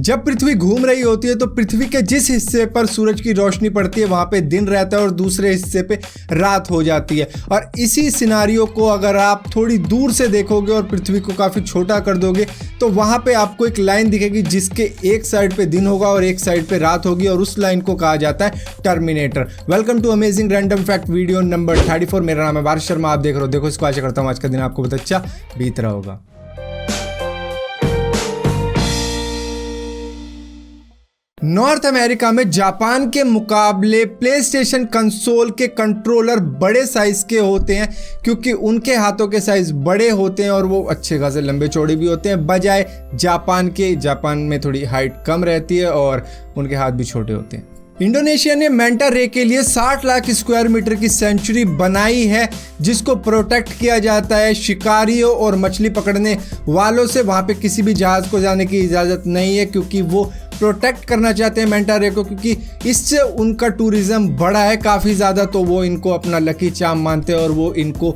जब पृथ्वी घूम रही होती है तो पृथ्वी के जिस हिस्से पर सूरज की रोशनी पड़ती है वहां पे दिन रहता है और दूसरे हिस्से पे रात हो जाती है। और इसी सिनारियो को अगर आप थोड़ी दूर से देखोगे और पृथ्वी को काफ़ी छोटा कर दोगे तो वहां पे आपको एक लाइन दिखेगी जिसके एक साइड पे दिन होगा और एक साइड पे रात होगी, और उस लाइन को कहा जाता है terminator. Welcome to amazing random fact video number 34। मेरा नाम है वारिस शर्मा, आप देख रहे हो देखो इसको। आशा करता हूँ आज का दिन आपको बहुत अच्छा बीत रहा होगा। नॉर्थ अमेरिका में जापान के मुकाबले प्ले स्टेशन कंसोल के कंट्रोलर बड़े साइज के होते हैं क्योंकि उनके हाथों के साइज बड़े होते हैं और वो अच्छे खासे लंबे चौड़े भी होते हैं, बजाय जापान के। जापान में थोड़ी हाइट कम रहती है और उनके हाथ भी छोटे होते हैं। इंडोनेशिया ने मेंटा रे के लिए 60 लाख स्क्वायर मीटर की सेंचुरी बनाई है जिसको प्रोटेक्ट किया जाता है। शिकारियों और मछली पकड़ने वालों से वहां पे किसी भी जहाज को जाने की इजाज़त नहीं है क्योंकि वो प्रोटेक्ट करना चाहते हैं मेंटा रे को, क्योंकि इससे उनका टूरिज्म बढ़ा है काफ़ी ज़्यादा। तो वो इनको अपना लकी चार्म मानते हैं और वो इनको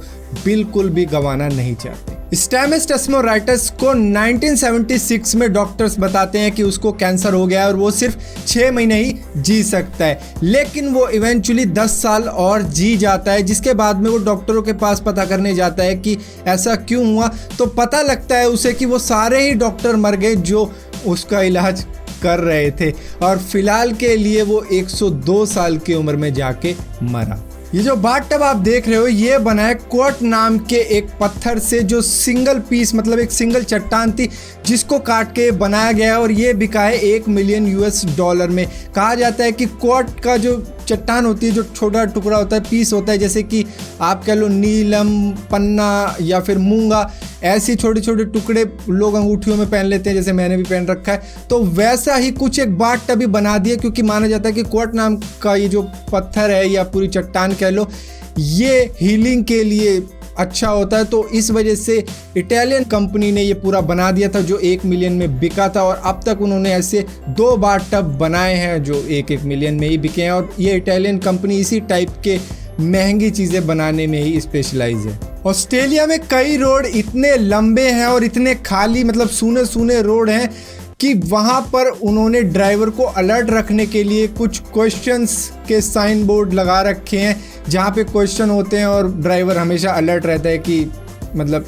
बिल्कुल भी गंवाना नहीं चाहते। स्टेमस टेस्मोराइटस को 1976 में डॉक्टर्स बताते हैं कि उसको कैंसर हो गया है और वो सिर्फ 6 महीने ही जी सकता है, लेकिन वो इवेंचुअली 10 साल और जी जाता है। जिसके बाद में वो डॉक्टरों के पास पता करने जाता है कि ऐसा क्यों हुआ, तो पता लगता है उसे कि वो सारे ही डॉक्टर मर गए जो उसका इलाज कर रहे थे और फिलहाल के लिए वो 102 साल की उम्र में जाके मरा। ये जो बाथटब आप देख रहे हो ये बना है क्वार्ट्ज नाम के एक पत्थर से, जो सिंगल पीस मतलब एक सिंगल चट्टान थी जिसको काट के बनाया गया है और ये बिका है $1 मिलियन में। कहा जाता है कि क्वार्ट्ज का जो चट्टान होती है, जो छोटा टुकड़ा होता है, पीस होता है, जैसे कि आप कह लो नीलम, पन्ना या फिर मूंगा, ऐसी छोटे छोटे टुकड़े लोग अंगूठियों में पहन लेते हैं, जैसे मैंने भी पहन रखा है। तो वैसा ही कुछ एक बाथटब भी बना दिया क्योंकि माना जाता है कि क्वार्ट्ज नाम का ये जो पत्थर है या पूरी चट्टान कह लो, ये हीलिंग के लिए अच्छा होता है। तो इस वजह से इटालियन कंपनी ने ये पूरा बना दिया था जो $1 मिलियन में बिका था, और अब तक उन्होंने ऐसे 2 बाथटब बनाए हैं जो $1 मिलियन में ही बिके हैं। और ये इटालियन कंपनी इसी टाइप के महंगी चीज़ें बनाने में ही स्पेशलाइज है। ऑस्ट्रेलिया में कई रोड इतने लंबे हैं और इतने खाली मतलब सूने सूने रोड हैं कि वहाँ पर उन्होंने ड्राइवर को अलर्ट रखने के लिए कुछ क्वेश्चंस के साइन बोर्ड लगा रखे हैं जहाँ पे क्वेश्चन होते हैं और ड्राइवर हमेशा अलर्ट रहता है कि मतलब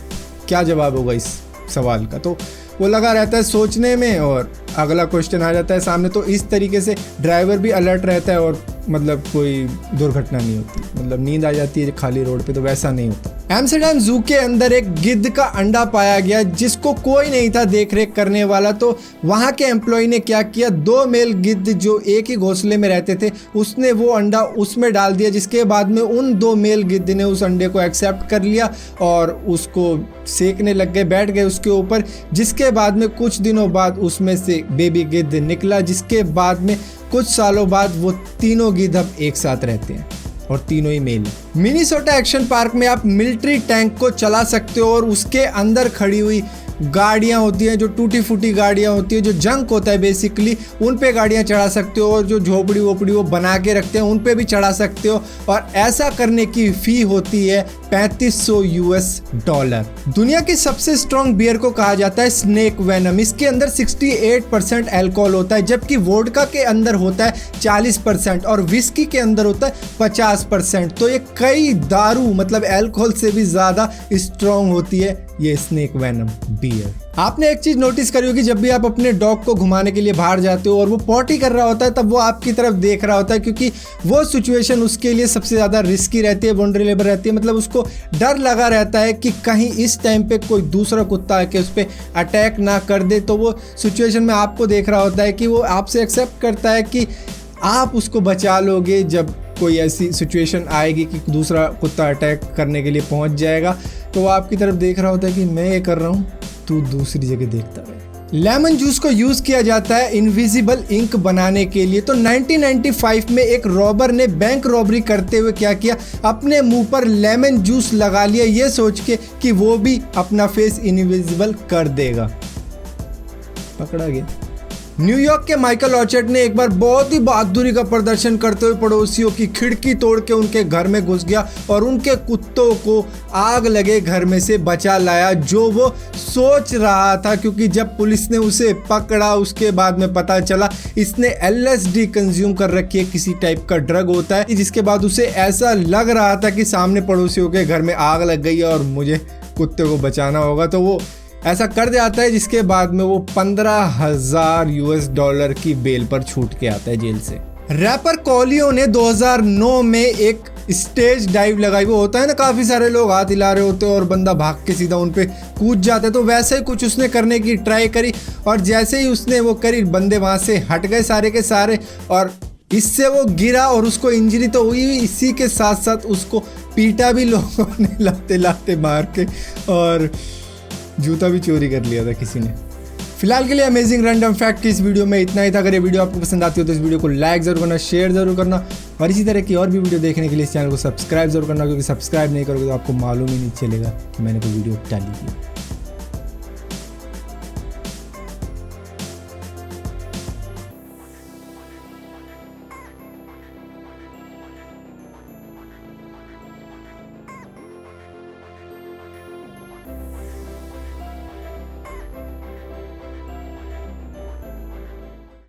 क्या जवाब होगा इस सवाल का। तो वो लगा रहता है सोचने में और अगला क्वेश्चन आ जाता है सामने। तो इस तरीके से ड्राइवर भी अलर्ट रहता है और मतलब कोई दुर्घटना नहीं होती, मतलब नींद आ जाती है खाली रोड पे, तो वैसा नहीं होता। एम्स्टर्डम जू के अंदर एक गिद्ध का अंडा पाया गया जिसको कोई नहीं था देखरेख करने वाला। तो वहाँ के एम्प्लॉय ने क्या किया, 2 मेल गिद्ध जो एक ही घोंसले में रहते थे उसने वो अंडा उसमें डाल दिया, जिसके बाद में उन 2 मेल गिद्ध ने उस अंडे को एक्सेप्ट कर लिया और उसको सेकने लग गए, बैठ गए उसके ऊपर। जिसके बाद में कुछ दिनों बाद उसमें से बेबी गिद्ध निकला, जिसके बाद में कुछ सालों बाद वो तीनों गिद्ध अब एक साथ रहते हैं और तीनों ही मेल है। मिनीसोटा एक्शन पार्क में आप मिलिट्री टैंक को चला सकते हो और उसके अंदर खड़ी हुई गाड़ियाँ होती हैं, जो टूटी फूटी गाड़ियाँ होती है, जो जंक होता है बेसिकली, उन पे गाड़ियाँ चढ़ा सकते हो। और जो झोपड़ी वोपड़ी वो बना के रखते हैं उन पे भी चढ़ा सकते हो। और ऐसा करने की फ़ी होती है $3500। दुनिया की सबसे स्ट्रॉन्ग बियर को कहा जाता है स्नेक वेनम। इसके अंदर 68% अल्कोहल होता है, जबकि वोडका के अंदर होता है 40% और विस्की के अंदर होता है 50%। तो ये कई दारू मतलब अल्कोहल से भी ज़्यादा स्ट्रॉन्ग होती है ये स्नेक वेनम बियर। आपने एक चीज नोटिस करी होगी, जब भी आप अपने डॉग को घुमाने के लिए बाहर जाते हो और वो पॉटी कर रहा होता है तब वो आपकी तरफ देख रहा होता है, क्योंकि वो सिचुएशन उसके लिए सबसे ज़्यादा रिस्की रहती है, वल्नरेबल रहती है। मतलब उसको डर लगा रहता है कि कहीं इस टाइम पे कोई दूसरा कुत्ता आके उस पर अटैक ना कर दे। तो वो सिचुएशन में आपको देख रहा होता है कि वो आपसे एक्सेप्ट करता है कि आप उसको बचा लोगे जब कोई ऐसी सिचुएशन आएगी कि दूसरा कुत्ता अटैक करने के लिए पहुंच जाएगा। तो वो आपकी तरफ देख रहा होता है कि मैं ये कर रहा हूँ, तू दूसरी जगह देखता रहे। लेमन जूस को यूज़ किया जाता है इनविजिबल इंक बनाने के लिए। तो 1995 में एक रॉबर ने बैंक रॉबरी करते हुए क्या किया, अपने मुंह पर लेमन जूस लगा लिया, ये सोच के कि वो भी अपना फेस इनविजिबल कर देगा। पकड़ा गया। न्यूयॉर्क के माइकल ऑर्चर्ड ने एक बार बहुत ही बहादुरी का प्रदर्शन करते हुए पड़ोसियों की खिड़की तोड़ के उनके घर में घुस गया और उनके कुत्तों को आग लगे घर में से बचा लाया, जो वो सोच रहा था, क्योंकि जब पुलिस ने उसे पकड़ा उसके बाद में पता चला इसने LSD कंज्यूम कर रखी है, किसी टाइप का ड्रग होता है, जिसके बाद उसे ऐसा लग रहा था कि सामने पड़ोसियों के घर में आग लग गई है और मुझे कुत्ते को बचाना होगा, तो वो ऐसा कर जाता है, जिसके बाद में वो $15,000 की बेल पर छूट के आता है जेल से। रैपर कॉलियो ने 2009 में एक स्टेज डाइव लगाई। वो होता है ना, काफ़ी सारे लोग हाथ हिला रहे होते हैं और बंदा भाग के सीधा उन पे कूद जाता है, तो वैसे ही कुछ उसने करने की ट्राई करी और जैसे ही उसने वो करी बंदे वहाँ से हट गए सारे के सारे और इससे वो गिरा और उसको इंजरी तो हुई, इसी के साथ साथ उसको पीटा भी लोगों ने लाते लाते मार के और जूता भी चोरी कर लिया था किसी ने। फिलहाल के लिए अमेजिंग रैंडम फैक्ट की इस वीडियो में इतना ही था। अगर ये वीडियो आपको पसंद आती हो तो इस वीडियो को लाइक जरूर करना, शेयर जरूर करना और इसी तरह की और भी वीडियो देखने के लिए इस चैनल को सब्सक्राइब जरूर करना, क्योंकि सब्सक्राइब नहीं करोगे तो आपको मालूम ही नहीं चलेगा कि मैंने कोई वीडियो डाली है।